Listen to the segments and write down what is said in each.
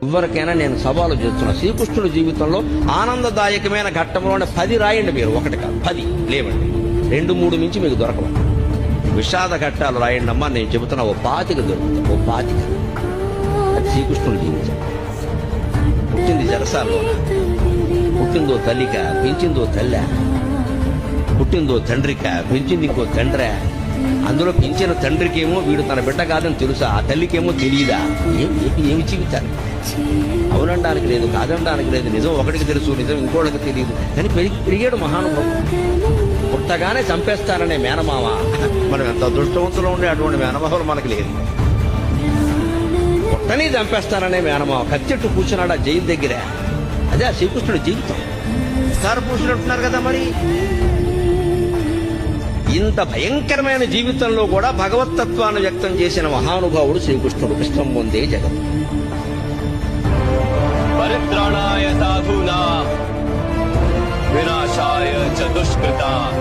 ఎవరికైనా నేను సవాలు చేస్తున్నా, శ్రీకృష్ణుడి జీవితంలో ఆనందదాయకమైన ఘట్టంలోనే 10 రాయండి. మీరు ఒకటి కాదు 10 లేవండి, 2-3 మించి మీకు దొరకవు. విషాద ఘట్టాలు రాయండి అమ్మా, నేను చెబుతున్నా 25 దొరుకుతాయి. 25 అది శ్రీకృష్ణుడి జీవితం. పుట్టింది జలసాల్లో, పుట్టిందో తల్లిక, పెంచిందో తల్లి, పుట్టిందో తండ్రిక, పెంచింది ఇంకో తండ్రి. అందులో పెంచిన తండ్రికేమో వీడు తన బిడ్డ కాదని తెలుసా, ఆ తల్లికేమో తెలియదా? ఏమి జీవితాలు? అవునడానికి లేదు, కాదనడానికి లేదు. నిజం ఒకటికి తెలుసు, నిజం ఇంకోటికి తెలియదు. కానీ పెరిగాడు మహానుభావుడు. పుట్టగానే చంపేస్తారనే మేనమామ. మనం ఎంత అదృష్టవంతులు ఉండే అటువంటి మేనమామలు మనకు లేదు. పుట్టని చంపేస్తారనే మేనమామ కత్తెట్టు కూర్చున్నాడు ఆ జైలు దగ్గర. అదే ఆ శ్రీకృష్ణుడి జీవితం. సార్ కూర్చుంటున్నారు కదా. మరి ఇంత భయంకరమైన జీవితంలో కూడా భగవత్తత్వాన్ని వ్యక్తం చేసిన మహానుభావుడు శ్రీకృష్ణుడు. కృష్ణం పొందే జగత్. పరిత్రాణాయ సాధూనాం వినాశాయ చ దుష్కృతాం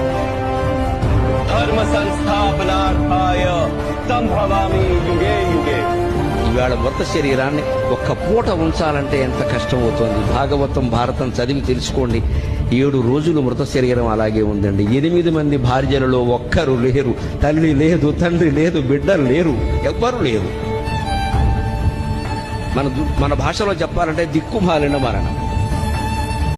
ధర్మ సంస్థాపనార్థాయ సంభవామి యుగే యుగే. ఇవాళ మృత శరీరాన్ని ఒక్క పూట ఉంచాలంటే ఎంత కష్టమవుతోంది. భాగవతం భారతం చదివి తెలుసుకోండి. 7 రోజులు మృత శరీరం అలాగే ఉందండి. 8 మంది భార్యలలో ఒక్కరు లేరు. తల్లి లేదు, తండ్రి లేదు, బిడ్డలు లేరు, ఎవ్వరు లేరు. మన భాషలో చెప్పాలంటే దిక్కుమాలిన మరణం.